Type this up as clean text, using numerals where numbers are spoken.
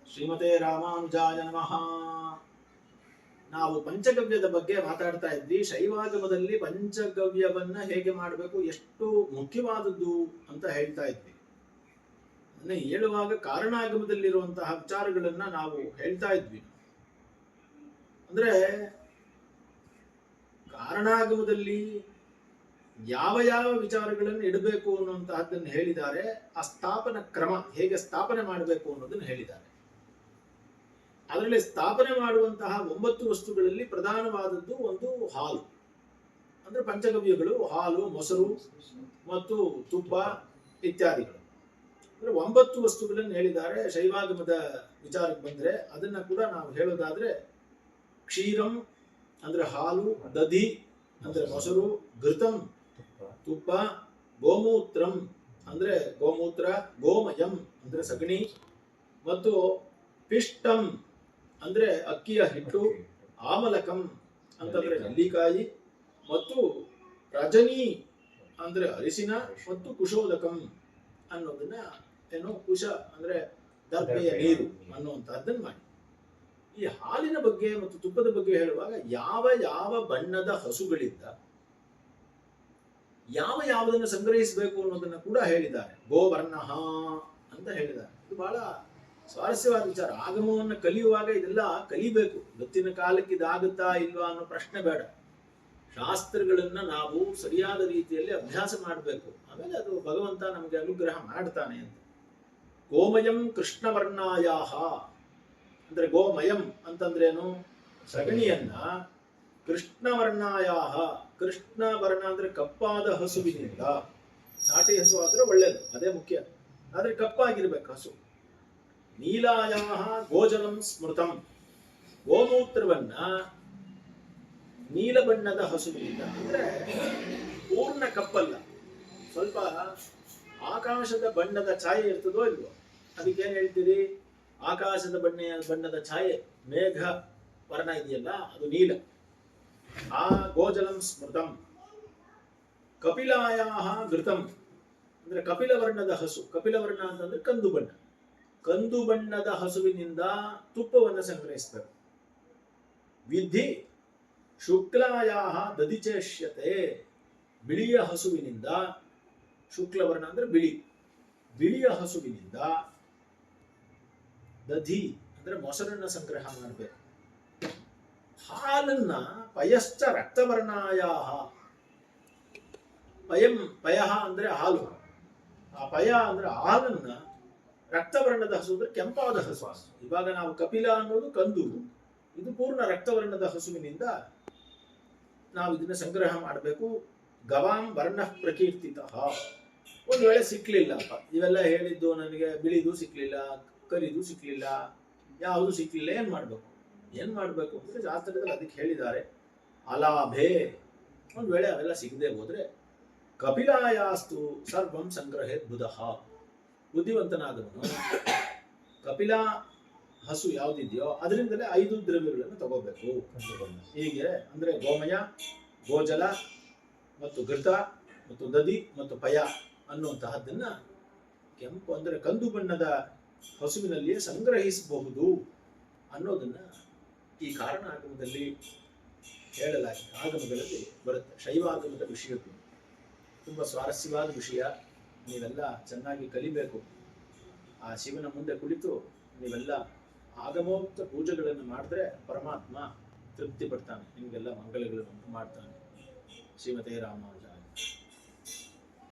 ಶ್ರೀಮತೆ ರಾಮಾನುಜಾಯ ನಮಃ. ನಾವು ಪಂಚಗವ್ಯದ ಬಗ್ಗೆ ಮಾತಾಡ್ತಾ ಇದ್ವಿ. ಶೈವಾಗಮದಲ್ಲಿ ಪಂಚಗವ್ಯವನ್ನ ಹೇಗೆ ಮಾಡಬೇಕು, ಎಷ್ಟು ಮುಖ್ಯವಾದದ್ದು ಅಂತ ಹೇಳ್ತಾ ಇದ್ವಿ. ಅದನ್ನ ಹೇಳುವಾಗ ಕಾರಣಾಗಮದಲ್ಲಿರುವಂತಹ ವಿಚಾರಗಳನ್ನ ನಾವು ಹೇಳ್ತಾ ಇದ್ವಿ. ಅಂದ್ರೆ ಕಾರಣಾಗಮದಲ್ಲಿ ಯಾವ ಯಾವ ವಿಚಾರಗಳನ್ನು ಇಡಬೇಕು ಅನ್ನುವಂತಹದ್ದನ್ನು ಹೇಳಿದ್ದಾರೆ. ಆ ಸ್ಥಾಪನ ಕ್ರಮ ಹೇಗೆ ಸ್ಥಾಪನೆ ಮಾಡಬೇಕು ಅನ್ನೋದನ್ನು ಹೇಳಿದ್ದಾರೆ. ಅದರಲ್ಲಿ ಸ್ಥಾಪನೆ ಮಾಡುವಂತಹ 9 ವಸ್ತುಗಳಲ್ಲಿ ಪ್ರಧಾನವಾದದ್ದು ಒಂದು ಹಾಲು. ಅಂದ್ರೆ ಪಂಚಗವ್ಯಗಳು ಹಾಲು, ಮೊಸರು ಮತ್ತು ತುಪ್ಪ ಇತ್ಯಾದಿಗಳು. ಅಂದ್ರೆ 9 ವಸ್ತುಗಳನ್ನು ಹೇಳಿದ್ದಾರೆ. ಶೈವಾಗಮದ ವಿಚಾರಕ್ಕೆ ಬಂದ್ರೆ ಅದನ್ನ ಕೂಡ ನಾವು ಹೇಳೋದಾದ್ರೆ ಕ್ಷೀರಂ ಅಂದ್ರೆ ಹಾಲು, ದಧಿ ಅಂದ್ರೆ ಮೊಸರು, ಘೃತಂ ತುಪ್ಪ, ಗೋಮೂತ್ರಂ ಅಂದ್ರೆ ಗೋಮೂತ್ರ, ಗೋಮಯಂ ಅಂದ್ರೆ ಸಗಣಿ, ಮತ್ತು ಪಿಷ್ಟಂ ಅಂದ್ರೆ ಅಕ್ಕಿಯ ಹಿಟ್ಟು, ಆಮಲಕಂ ಅಂತಂದ್ರೆ ನೆಲ್ಲಿಕಾಯಿ, ಮತ್ತು ರಜನಿ ಅಂದ್ರೆ ಅರಿಸಿನ, ಮತ್ತು ಕುಶೋದಕಂ ಅನ್ನೋದನ್ನ ಏನು ಕುಶ ಅಂದ್ರೆ ದರ್ಭೆಯ ನೀರು ಅನ್ನುವಂತಹದ್ದನ್ನು ಮಾಡಿ. ಈ ಹಾಲಿನ ಬಗ್ಗೆ ಮತ್ತು ತುಪ್ಪದ ಬಗ್ಗೆ ಹೇಳುವಾಗ ಯಾವ ಯಾವ ಬಣ್ಣದ ಹಸುಗಳಿಂದ ಯಾವ ಯಾವುದನ್ನು ಸಂಗ್ರಹಿಸಬೇಕು ಅನ್ನೋದನ್ನ ಕೂಡ ಹೇಳಿದ್ದಾರೆ. ಗೋವರ್ಣ ಅಂತ ಹೇಳಿದ್ದಾರೆ. ಇದು ಬಹಳ ಸ್ವಾರಸ್ಯವಾದ ವಿಚಾರ. ಆಗಮವನ್ನು ಕಲಿಯುವಾಗ ಇದೆಲ್ಲ ಕಲಿಬೇಕು. ಇವತ್ತಿನ ಕಾಲಕ್ಕೆ ಇದಾಗುತ್ತಾ ಇಲ್ವಾ ಅನ್ನೋ ಪ್ರಶ್ನೆ ಬೇಡ. ಶಾಸ್ತ್ರಗಳನ್ನ ನಾವು ಸರಿಯಾದ ರೀತಿಯಲ್ಲಿ ಅಭ್ಯಾಸ ಮಾಡಬೇಕು. ಆಮೇಲೆ ಅದು ಭಗವಂತ ನಮಗೆ ಅನುಗ್ರಹ ಮಾಡ್ತಾನೆ ಅಂತ. ಗೋಮಯಂ ಕೃಷ್ಣವರ್ಣಾಯಾಹ ಅಂದ್ರೆ ಗೋಮಯಂ ಅಂತಂದ್ರೇನು? ಸಗಣಿಯನ್ನ ಕೃಷ್ಣವರ್ಣಾಯಾಹ, ಕೃಷ್ಣ ವರ್ಣ ಅಂದ್ರೆ ಕಪ್ಪಾದ ಹಸುವಿನಿಂದ. ನಾಟಿ ಹಸು ಆದ್ರೆ ಒಳ್ಳೇದು, ಅದೇ ಮುಖ್ಯ. ಆದ್ರೆ ಕಪ್ಪಾಗಿರ್ಬೇಕು ಹಸು. ನೀಲಾಯಾಹ ಗೋಜಲಂ ಸ್ಮೃತಂ, ಗೋಮೂತ್ರವನ್ನ ನೀಲ ಬಣ್ಣದ ಹಸುವಿನಿಂದ. ಅಂದ್ರೆ ಪೂರ್ಣ ಕಪ್ಪಲ್ಲ, ಸ್ವಲ್ಪ ಆಕಾಶದ ಬಣ್ಣದ ಛಾಯೆ ಇರ್ತದೋ ಇಲ್ವೋ, ಅದಕ್ಕೇನ್ ಹೇಳ್ತೀರಿ? ಆಕಾಶದ ಬಣ್ಣದ ಛಾಯೆ, ಮೇಘ ವರ್ಣ ಇದೆಯಲ್ಲ, ಅದು ನೀಲ. ಆ ಗೋಜಲಂ ಸ್ಮೃತಂ. ಕಪಿಲಾಯಾಹ ಘೃತಂ ಅಂದ್ರೆ ಕಪಿಲ ವರ್ಣದ ಹಸು. ಕಪಿಲ ವರ್ಣ ಅಂತಂದ್ರೆ ಕಂದು ಬಣ್ಣ. ಕಂದು ಬಣ್ಣದ ಹಸುವಿನಿಂದ ತುಪ್ಪವನ್ನು ಸಂಗ್ರಹಿಸಬೇಕು. ವಿಧಿ ಶುಕ್ಲಾಯಾಹ ದಧಿಚೇಷ್ಯತೆ, ಬಿಳಿಯ ಹಸುವಿನಿಂದ, ಶುಕ್ಲವರ್ಣ ಅಂದ್ರೆ ಬಿಳಿ, ಬಿಳಿಯ ಹಸುವಿನಿಂದ ದಧಿ ಅಂದ್ರೆ ಮೊಸರನ್ನ ಸಂಗ್ರಹ ಮಾಡಬೇಕು. ಹಾಲನ್ನ ಪಯಶ್ಚ ರಕ್ತವರ್ಣಾಯಾಹ, ಪಯಂ ಪಯಃ ಅಂದ್ರೆ ಹಾಲು, ಆ ಪಯ ಅಂದ್ರೆ ಹಾಲನ್ನ ರಕ್ತವರ್ಣದ ಹಸು ಅಂದ್ರೆ ಕೆಂಪಾದ ಹಸು. ಇವಾಗ ನಾವು ಕಪಿಲ ಅನ್ನೋದು ಕಂದು, ಇದು ಪೂರ್ಣ ರಕ್ತವರ್ಣದ ಹಸುವಿನಿಂದ ನಾವು ಇದನ್ನ ಸಂಗ್ರಹ ಮಾಡಬೇಕು. ಗವಾಂ ವರ್ಣ ಪ್ರಕೀರ್ತಿತ. ಒಂದು ವೇಳೆ ಸಿಕ್ಲಿಲ್ಲಪ್ಪ, ಇವೆಲ್ಲ ಹೇಳಿದ್ದು ನನಗೆ ಬಿಳಿದು ಸಿಕ್ಲಿಲ್ಲ, ಕರಿದು ಸಿಕ್ಲಿಲ್ಲ, ಯಾವುದು ಸಿಕ್ಲಿಲ್ಲ, ಏನ್ ಮಾಡ್ಬೇಕು ಅಂದ್ರೆ ಶಾಸ್ತ್ರದಲ್ಲಿ ಅದಕ್ಕೆ ಹೇಳಿದ್ದಾರೆ ಅಲಾಭೆ. ಒಂದ್ ವೇಳೆ ಅವೆಲ್ಲ ಸಿಗದೆ ಹೋದ್ರೆ ಕಪಿಲಾಯಾಸ್ತು ಸರ್ವಂ ಸಂಗ್ರಹೇತ್ ಬುಧಃ, ಬುದ್ಧಿವಂತನಾದವನು ಕಪಿಲ ಹಸು ಯಾವ್ದಿದೆಯೋ ಅದರಿಂದಲೇ 5 ದ್ರವ್ಯಗಳನ್ನು ತಗೋಬೇಕು. ಹೀಗೆ ಅಂದ್ರೆ ಗೋಮಯ, ಗೋಜಲ ಮತ್ತು ಘೃತ ಮತ್ತು ದಧಿ ಮತ್ತು ಪಯ ಅನ್ನುವಂತಹದ್ದನ್ನ ಕೆಂಪು ಅಂದ್ರೆ ಕಂದು ಬಣ್ಣದ ಹಸುವಿನಲ್ಲಿಯೇ ಸಂಗ್ರಹಿಸಬಹುದು ಅನ್ನೋದನ್ನ ಈ ಕಾರಣ ಆಗಮದಲ್ಲಿ ಹೇಳಲಾಗಿದೆ. ಆಗಮಗಳಲ್ಲಿ ಬರುತ್ತೆ. ಶೈವಾಗಮದ ವಿಷಯಗಳು ತುಂಬಾ ಸ್ವಾರಸ್ಯವಾದ ವಿಷಯ. ನೀವೆಲ್ಲ ಚೆನ್ನಾಗಿ ಕಲಿಬೇಕು. ಆ ಶಿವನ ಮುಂದೆ ಕುಳಿತು ನೀವೆಲ್ಲ ಆಗಮೋಕ್ತ ಪೂಜೆಗಳನ್ನು ಮಾಡಿದ್ರೆ ಪರಮಾತ್ಮ ತೃಪ್ತಿ ಪಡ್ತಾನೆ, ನಿಮಗೆಲ್ಲ ಮಂಗಲಗಳನ್ನು ಮಾಡ್ತಾನೆ. ಶ್ರೀಮತೆ ರಾಮಾನುಜ.